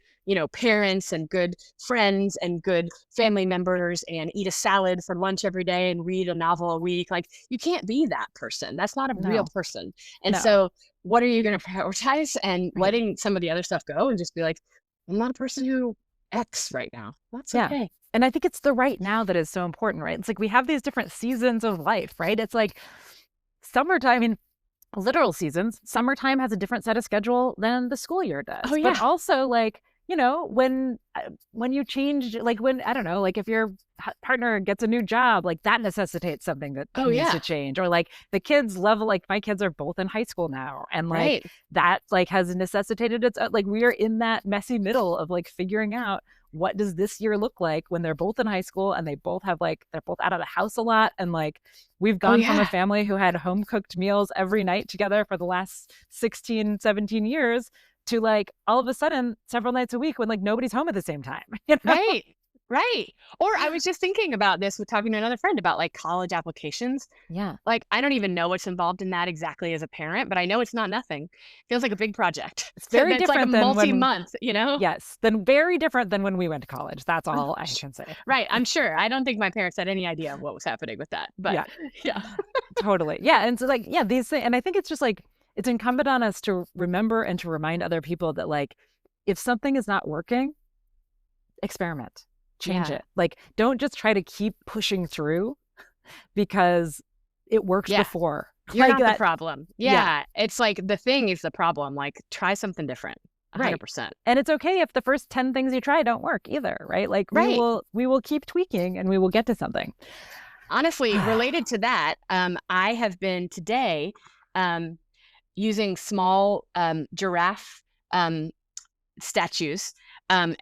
parents and good friends and good family members, and eat a salad for lunch every day and read a novel a week. Like, you can't be that person. That's not a real No. person. And No. so, what are you going to prioritize? And Right. letting some of the other stuff go and just be like, I'm not a person who X right now. That's Yeah. okay. And I think it's the right now that is so important, right? It's like we have these different seasons of life, right? It's like summertime, I mean, literal seasons. Summertime has a different set of schedule than the school year Oh, does. But yeah. also like, when you change, like when, I don't know, like if your partner gets a new job, like that necessitates something that Oh, needs to yeah. change. Or like the kids level, like my kids are both in high school now. And like Right. that like has necessitated it's like we are in that messy middle of like figuring out what does this year look like when they're both in high school and they both have like they're both out of the house a lot, and like we've Oh, gone from a yeah. family who had home cooked meals every night together for the last 16 17 years to like all of a sudden several nights a week when like nobody's home at the same time. Right. Right. Or I was just thinking about this with talking to another friend about like college applications. Yeah. Like, I don't even know what's involved in that exactly as a parent, but I know it's not nothing. Feels like a big project. It's very That's like a different than when multi-month. yes then very different than when we went to college. That's all I can say. Right. I'm sure. I don't think my parents had any idea of what was happening with that. But Yeah. yeah. Totally. Yeah. And so like, yeah, these things, and I think it's just like it's incumbent on us to remember and to remind other people that like if something is not working, experiment, change Yeah. it. Like don't just try to keep pushing through because it worked Yeah. before. You're Like not the that. problem. Yeah. Yeah. It's like the thing is the problem. Like, try something different. Right. 100%. And it's okay if the first 10 things you try don't work either, right? Like Right. we will keep tweaking and we will get to something. Honestly, related to that, I have been today um, using small giraffe statues and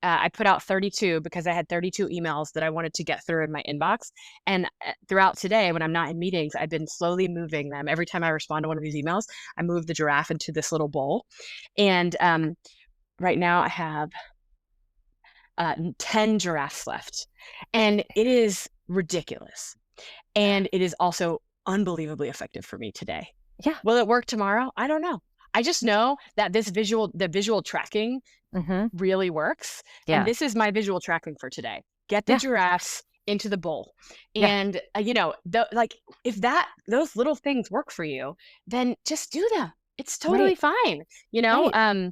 I put out 32 because I had 32 emails that I wanted to get through in my inbox. And throughout today, when I'm not in meetings, I've been slowly moving them. Every time I respond to one of these emails, I move the giraffe into this little bowl. And right now I have 10 giraffes left. And it is ridiculous. And it is also unbelievably effective for me today. Yeah. Will it work tomorrow? I don't know. I just know that the visual tracking Mm-hmm. really works. Yeah. And this is my visual tracking for today. Get the Yeah. giraffes into the bowl. Yeah. And, like if those little things work for you, then just do them. It's totally Right. fine, Right.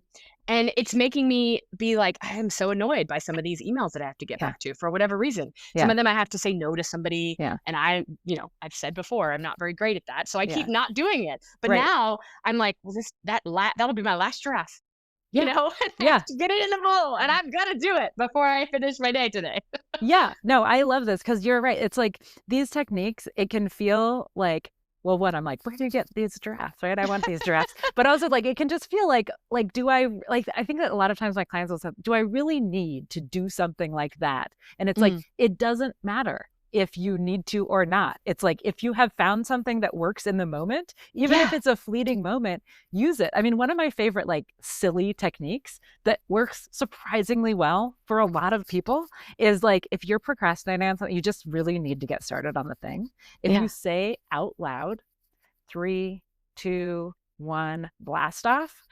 and it's making me be like, I am so annoyed by some of these emails that I have to get Yeah. back to for whatever reason. Some Yeah. of them I have to say no to somebody. Yeah. And I've said before, I'm not very great at that. So I Yeah. keep not doing it. But Right. now I'm like, well, that'll be my last giraffe. Yeah. I Yeah. have to get it in the bowl, and I'm gonna do it before I finish my day today. Yeah. No, I love this because you're right. It's like these techniques, it can feel like, well, what I'm like, where do you get these giraffes, right? I want these giraffes. But also like it can just feel like do I like I think that a lot of times my clients will say, do I really need to do something like that? And it's like Mm. it doesn't matter if you need to or not. It's like if you have found something that works in the moment, even if Yeah. it's a fleeting moment, use it. I mean, one of my favorite like silly techniques that works surprisingly well for a lot of people is like if you're procrastinating on something, you just really need to get started on the thing. If Yeah. you say out loud, 3, 2, 1, blast off,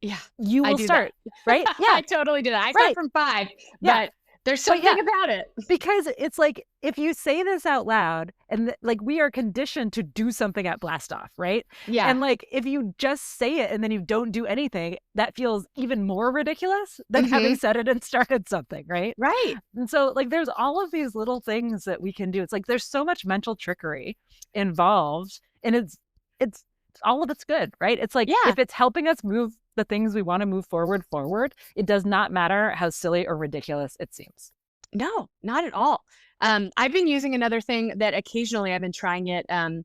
Yeah, you I will do that. start, right? I Yeah, totally do that. I start right. from 5, Yeah. but there's But yeah, something about it. because it's like if you say this out loud and like we are conditioned to do something at blast off, right? Yeah. And like if you just say it and then you don't do anything, that feels even more ridiculous than having Mhm. said it and started something, right? Right. And so like there's all of these little things that we can do. It's like there's so much mental trickery involved, and it's all of it's good, right? It's like Yeah. if it's helping us move the things we want to move forward, it does not matter how silly or ridiculous it seems. No, not at all. I've been using another thing that occasionally I've been trying it, and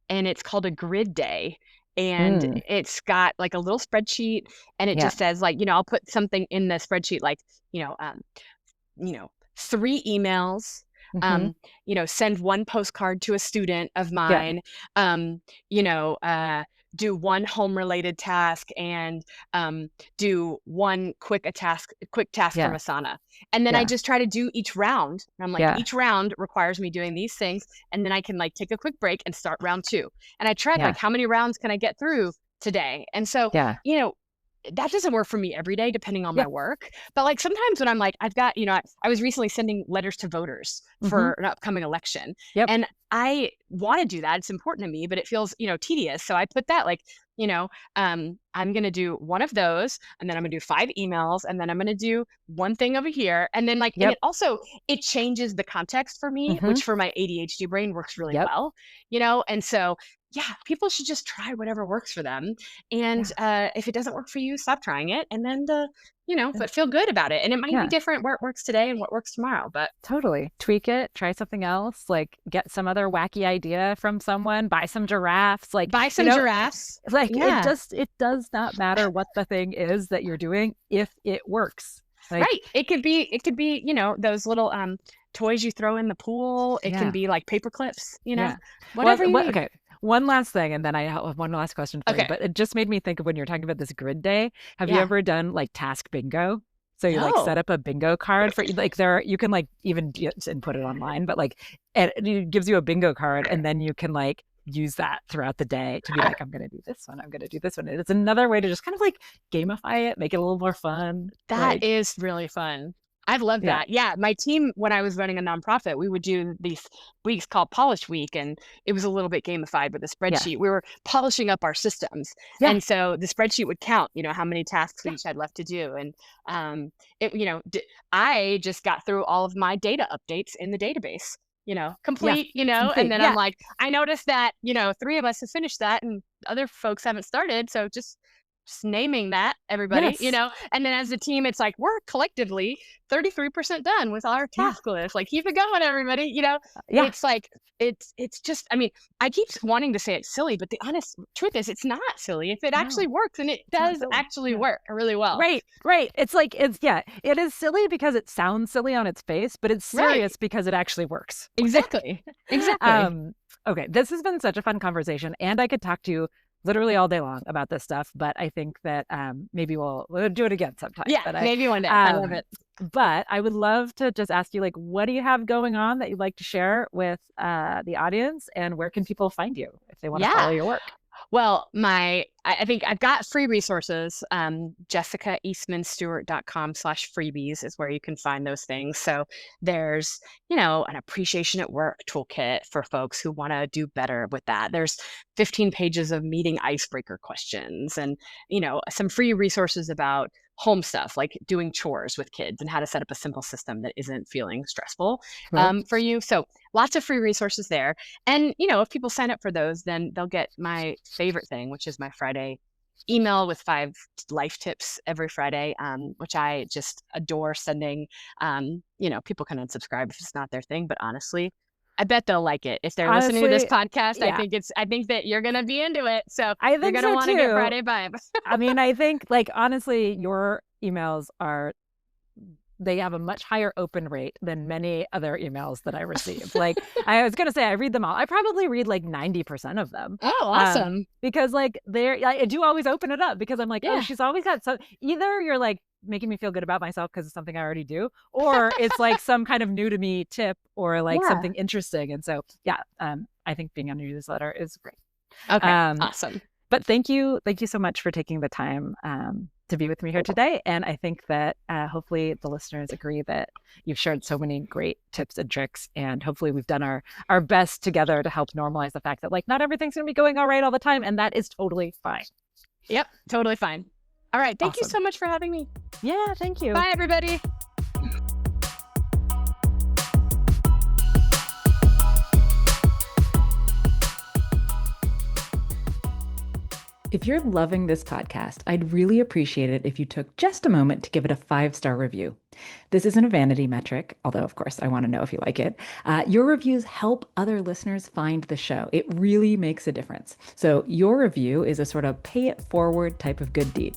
it's called a grid day. And Mm, it's got like a little spreadsheet, and it yeah. just says like, I'll put something in the spreadsheet like, you know, um, 3 emails, Hmm. send 1 postcard to a student of Yeah. mine, um, you know, uh, do 1 home related task, and do 1 quick task from Yeah. Asana. And then I Yeah. just try to do each round. And I'm like, Yeah. each round requires me doing these things, and then I can like take a quick break and start round 2. And I track Yeah. like how many rounds can I get through today. And so, Yeah. you know, that doesn't work for me every day depending on Yeah. my work, but, like, sometimes when I'm like, I've got I was recently sending letters to voters Hmm. for an upcoming election, Yep. and I wanna do that, it's important to me, but it feels, tedious, so I put that, like, I'm gonna do 1 of those, and then I'm gonna do 5 emails, and then I'm gonna do 1 thing over here, and then, like, and Yep. it changes the context for me, Hmm. which for my ADHD brain works really Yep. well, and so, yeah, people should just try whatever works for them, and, Yeah. if it doesn't work for you, stop trying it, and then Yeah. but feel good about it. And it might be Yeah. different where it works today and what works tomorrow. But Totally. Tweak it, try something else, like get some other wacky idea from someone, buy some giraffes, like, buy some giraffes. like Yeah. it does not matter what the thing is that you're doing if it works. Like, Right. It could be, those little toys you throw in the pool. It can yeah. be like paper clips, Yeah. whatever you need. Okay. One last thing, and then I have one last question for you. Okay. But it just made me think of when you're talking about this grid day. Have you Yeah. ever done like task bingo? So you like set No. up a bingo card for like there you can like even input it online, but like it gives you a bingo card, and then you can like use that throughout the day to be like, I'm gonna do this one, I'm gonna do this one. And it's another way to just kind of like gamify it, make it a little more fun. That Like, is really fun. I love yeah, that. Yeah, my team, when I was running a nonprofit, we would do these weeks called Polish Week, and it was a little bit gamified with the yeah, spreadsheet. We were polishing up our systems, yeah, and so the spreadsheet would count, how many tasks we yeah, each had left to do, and it, I just got through all of my data updates in the database, yeah. complete, and Complete. then I'm Yeah, like, I noticed that, 3 of us have finished that, and other folks haven't started, so just naming that, everybody, yes, and then as a team, it's like, we're collectively 33% done with our yeah, task list. Like, keep it going, everybody. yeah. It's like, it's just, I mean, I keep wanting to say it's silly, but the honest truth is it's not silly if it actually No, works, and it it's not does silly. actually Yeah. work really well. Right, right. It's like yeah, it is silly because it sounds silly on its face, but it's Right. serious because it actually works. Exactly. Exactly. um, okay, this has been such a fun conversation, and I could talk to you literally all day long about this stuff, but I think that maybe we'll do it again sometime. Yeah. But Maybe one day. I love um, it. but I would love to just ask you, like, what do you have going on that you'd like to share with the audience, and where can people find you if they want to follow Yeah. your work? Well, I think I've got free resources. JessicaEastman-Stewart.com/freebies is where you can find those things. So there's, an appreciation at work toolkit for folks who want to do better with that. There's 15 pages of meeting icebreaker questions, and, some free resources about home stuff like doing chores with kids and how to set up a simple system that isn't feeling stressful Cool. for you. So lots of free resources there. And, if people sign up for those, then they'll get my favorite thing, which is my Friday email with 5 life tips every Friday, which I just adore sending. People can unsubscribe if it's not their thing, but honestly, I bet they'll like it. If they're listening to this Honestly, podcast, yeah, I think that you're gonna be into it. So I you're think gonna so want to get too. Friday vibe. I mean, I think like honestly, your emails they have a much higher open rate than many other emails that I receive. Like I was gonna say, I read them all. I probably read like 90% of them. Oh, awesome. Because like I do always open it up because I'm like, oh, Yeah. she's always got so either you're like making me feel good about myself because it's something I already do, or it's like some kind of new to me tip or like Yeah. something interesting. And so yeah, I think being on your newsletter is great. Okay. Um, Awesome. but thank you so much for taking the time to be with me here today. And I think that hopefully the listeners agree that you've shared so many great tips and tricks. And hopefully we've done our best together to help normalize the fact that like not everything's going to be going all right all the time. And that is totally fine. Yep, totally fine. All right. Thank you so much for having me. Yeah, thank you. Bye, everybody. If you're loving this podcast, I'd really appreciate it if you took just a moment to give it a 5-star review. This isn't a vanity metric, although, of course, I want to know if you like it. Your reviews help other listeners find the show. It really makes a difference. So your review is a sort of pay it forward type of good deed.